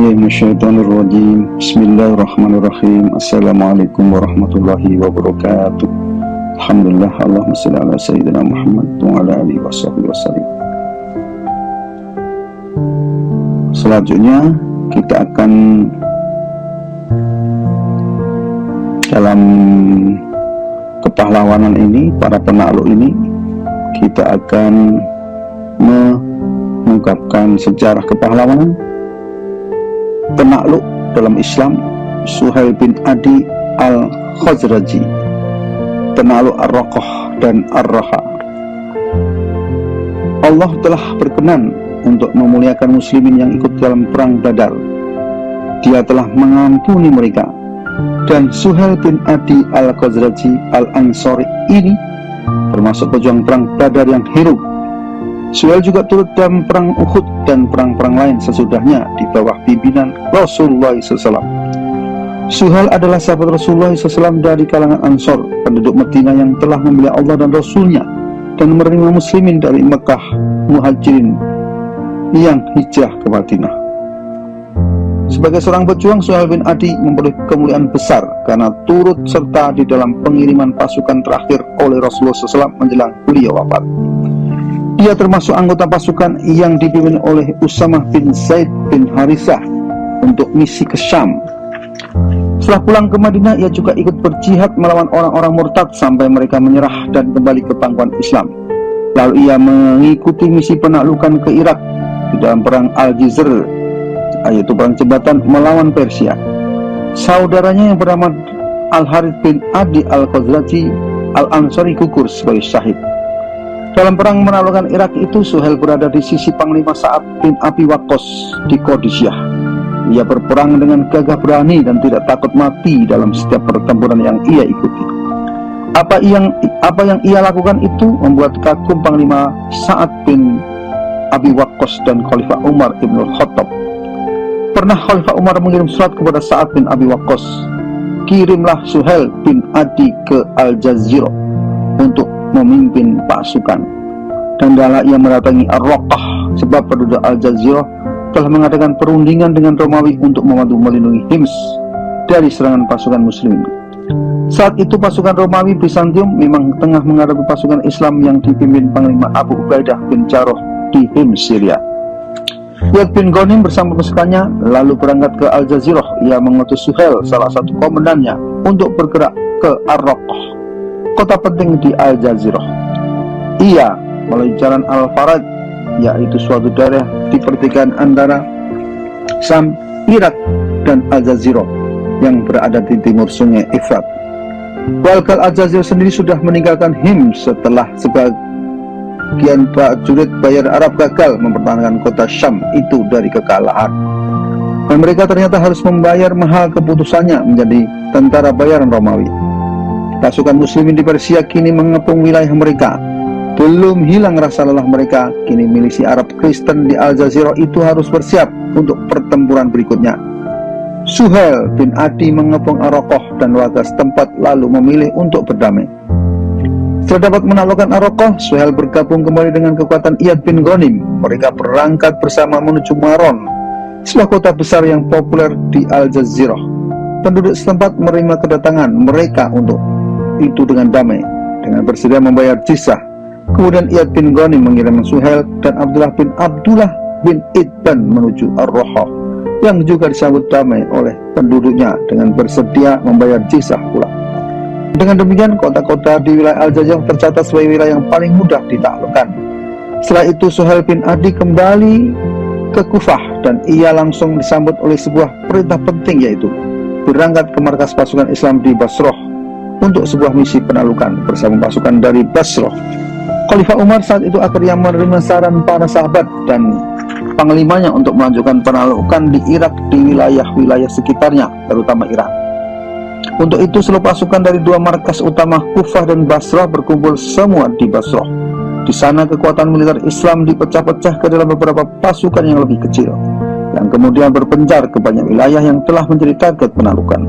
billahi minasyaitonir rajim. Bismillahirrahmanirrahim. Assalamualaikum warahmatullahi wabarakatuh. Alhamdulillah, Allahumma shalli ala sayyidina Muhammad wa ala alihi wasallam. Selanjutnya kita akan dalam kepahlawanan ini, para penakluk ini, kita akan mengungkapkan sejarah kepahlawanan penakluk dalam Islam Suhail bin Adi al-Khazraji, penakluk Ar-Raqah dan Ar-Raha. Allah telah berkenan untuk memuliakan muslimin yang ikut dalam perang Badar. Dia telah mengampuni mereka. Dan Suhail bin Adi al-Khazraji al-Ansari ini termasuk pejuang perang Badar yang heroik. Suhail juga turut dalam perang Uhud dan perang-perang lain sesudahnya di bawah pimpinan Rasulullah SAW. Suhail adalah sahabat Rasulullah SAW dari kalangan Ansor, penduduk Madinah yang telah membela Allah dan Rasulnya dan menerima muslimin dari Mekah, Muhajirin yang hijrah ke Madinah. Sebagai seorang pejuang, Suhail bin Adi memperoleh kemuliaan besar karena turut serta di dalam pengiriman pasukan terakhir oleh Rasulullah SAW menjelang beliau wafat. Dia termasuk anggota pasukan yang dipimpin oleh Usamah bin Zaid bin Harithah untuk misi ke Syam. Setelah pulang ke Madinah, ia juga ikut berjihad melawan orang-orang murtad sampai mereka menyerah dan kembali ke pangkuan Islam. Lalu ia mengikuti misi penaklukan ke Irak di dalam perang Al-Jizr, yaitu perang jembatan melawan Persia. Saudaranya yang bernama Al-Harith bin Adi al-Khazraji al-Ansari gugur sebagai syahid. Dalam perang menaklukkan Irak itu, Suhail berada di sisi Panglima Sa'ad bin Abi Waqqas di Qadisiyah. Ia berperang dengan gagah berani dan tidak takut mati dalam setiap pertempuran yang ia ikuti. Apa yang ia lakukan itu membuat kagum Panglima Sa'ad bin Abi Waqqas dan Khalifah Umar ibn Khattab. Pernah Khalifah Umar mengirim surat kepada Sa'ad bin Abi Waqqas, "Kirimlah Suhail bin Adi ke Al-Jazirah untuk memimpin pasukan." Dan dalam ia mendatangi Ar-Raqah, sebab penduduk Al-Jazirah telah mengadakan perundingan dengan Romawi untuk membantu melindungi Hims dari serangan pasukan muslimin. Saat itu pasukan Romawi Bizantium memang tengah menghadapi pasukan Islam yang dipimpin Panglima Abu Ubaidah bin Jarrah di Hims, Syria. Iyad bin Ghanim bersama pasukannya lalu berangkat ke Al-Jazirah. Ia mengutus Suhail, salah satu komandannya, untuk bergerak ke Ar-Raqah, kota penting di Al-Jazirah. Ia melalui jalan Al-Faraj, yaitu suatu daerah di pertigaan antara Syam, Irak, dan Al-Jazirah yang berada di timur sungai Efrat. Warga Al-Jazirah sendiri sudah meninggalkan Hims setelah sebagian prajurit Bayar Arab gagal mempertahankan kota Syam itu dari kekalahan. Dan mereka ternyata harus membayar mahal keputusannya menjadi tentara bayaran Romawi. Pasukan muslimin di Persia kini mengepung wilayah mereka. Belum hilang rasa lelah mereka, kini milisi Arab Kristen di Al-Jazirah itu harus bersiap untuk pertempuran berikutnya. Suhail bin Adi mengepung Ar-Raqah dan warga setempat lalu memilih untuk berdamai. Setelah dapat menaklukkan Ar-Raqah, Suhail bergabung kembali dengan kekuatan Iyad bin Ghanim. Mereka berangkat bersama menuju Maron, sebuah kota besar yang populer di Al-Jazirah. Penduduk setempat menerima kedatangan mereka untuk itu dengan damai, dengan bersedia membayar jizyah. Kemudian Iyad bin Ghanim mengirim Suhail dan Abdullah bin Idban menuju Ar-Raha, yang juga disambut damai oleh penduduknya dengan bersedia membayar jizyah pula. Dengan demikian, kota-kota di wilayah Al-Jazirah tercatat sebagai wilayah yang paling mudah ditaklukkan. Setelah itu Suhail bin Adi kembali ke Kufah dan ia langsung disambut oleh sebuah perintah penting, yaitu berangkat ke markas pasukan Islam di Basrah untuk sebuah misi penaklukan bersama pasukan dari Basrah. Khalifah Umar saat itu akhirnya menerima saran para sahabat dan panglimanya untuk melanjutkan penaklukan di Irak di wilayah-wilayah sekitarnya, terutama Irak. Untuk itu seluruh pasukan dari dua markas utama Kufah dan Basrah berkumpul semua di Basrah. Di sana kekuatan militer Islam dipecah-pecah ke dalam beberapa pasukan yang lebih kecil, yang kemudian berpencar ke banyak wilayah yang telah menjadi target penaklukan.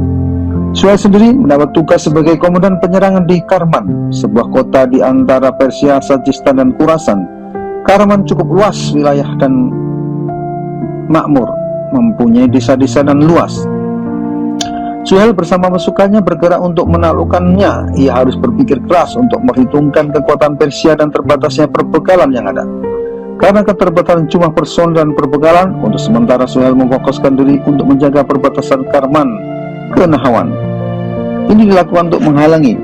Suhail sendiri mendapat tugas sebagai komandan penyerangan di Karman, sebuah kota di antara Persia, Sajistan, dan Khurasan. Karman cukup luas wilayah dan makmur. mempunyai desa-desa dan luas. Suhail bersama pasukannya bergerak untuk menaklukkannya. Ia harus berpikir keras untuk memperhitungkan kekuatan Persia dan terbatasnya perbekalan yang ada. Karena keterbatasan jumlah personel dan perbekalan, untuk sementara Suhail memfokuskan diri untuk menjaga perbatasan Karman ke Nahawan. Ini dilakukan untuk menghalangi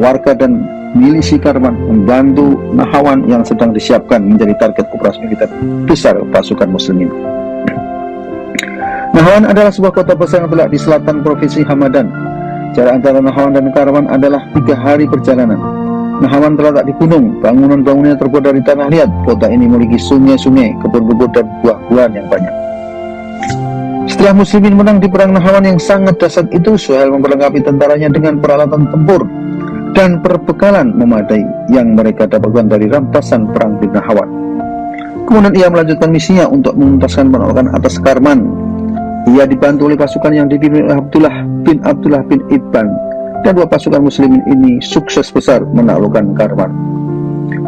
warga dan milisi Karman membantu Nahawan yang sedang disiapkan menjadi target operasi militer besar pasukan muslimin. Nahawan adalah sebuah kota besar yang terletak di selatan provinsi Hamadan. Jarak antara Nahawan dan Karman adalah 3 hari perjalanan. Nahawan terletak di gunung, bangunan-bangunannya terbuat dari tanah liat. Kota ini memiliki sungai-sungai, kebun-kebun dan buah-buahan yang banyak. Setelah muslimin menang di perang Nahawan yang sangat dahsyat itu, Suhail memperlengkapi tentaranya dengan peralatan tempur dan perbekalan memadai yang mereka dapatkan dari rampasan perang di Nahawan. Kemudian ia melanjutkan misinya untuk menuntaskan penolakan atas Karman. Ia dibantu oleh pasukan yang dipimpin Abdullah bin Ibban, dan 2 pasukan muslimin ini sukses besar menaklukkan Karman.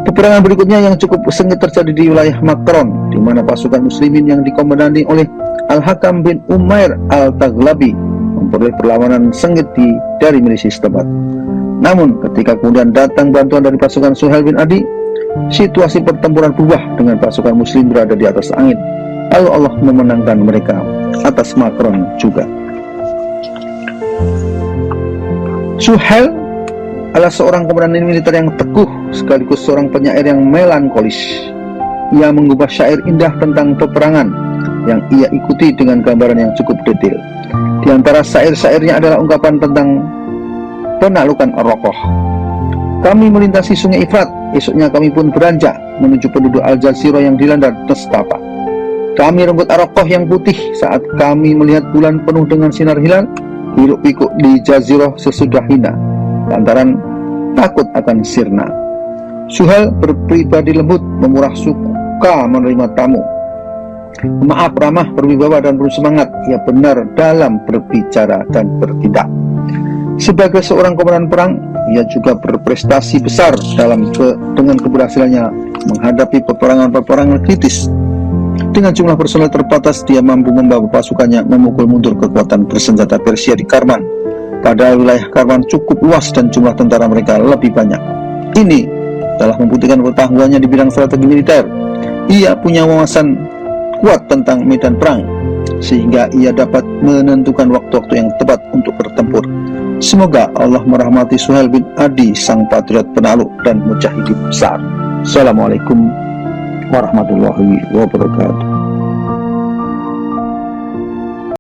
Peperangan berikutnya yang cukup sengit terjadi di wilayah Makron, di mana pasukan muslimin yang dikomandani oleh Al-Hakam bin Umair Al-Taghlabi memperoleh perlawanan sengit dari milisi setempat. Namun ketika kemudian datang bantuan dari pasukan Suhail bin Adi, situasi pertempuran berubah dengan pasukan muslim berada di atas angin. Lalu Allah memenangkan mereka atas Makron juga. Suhail adalah seorang komandan militer yang teguh sekaligus seorang penyair yang melankolis. Ia mengubah syair indah tentang peperangan yang ia ikuti dengan gambaran yang cukup detail. Di antara syair-syairnya adalah ungkapan tentang penaklukan Ar-Raqqah. Kami melintasi sungai Ifrat, esoknya kami pun beranjak menuju penduduk Al-Jazirah yang dilanda nestapa. Kami renggut Ar-Raqqah yang putih saat kami melihat bulan penuh dengan sinar hilal, hiruk-pikuk di Jazirah sesudah hina, lantaran takut akan sirna. Suhail berpribadi lembut, memurah, suka menerima tamu, maaf, ramah, berwibawa dan penuh semangat. Ia benar dalam berbicara dan bertindak. Sebagai seorang komandan perang, ia juga berprestasi besar dengan keberhasilannya menghadapi peperangan-peperangan kritis. Dengan jumlah personel terbatas, dia mampu membawa pasukannya memukul mundur kekuatan bersenjata Persia di Karman. Padahal wilayah Karman cukup luas dan jumlah tentara mereka lebih banyak. Ini telah membuktikan pengetahuannya di bidang strategi militer. Ia punya wawasan kuat tentang medan perang, sehingga ia dapat menentukan waktu-waktu yang tepat untuk bertempur. Semoga Allah merahmati Suhail bin Adi, sang patriot penakluk dan mujahidin besar. Assalamualaikum warahmatullahi wabarakatuh.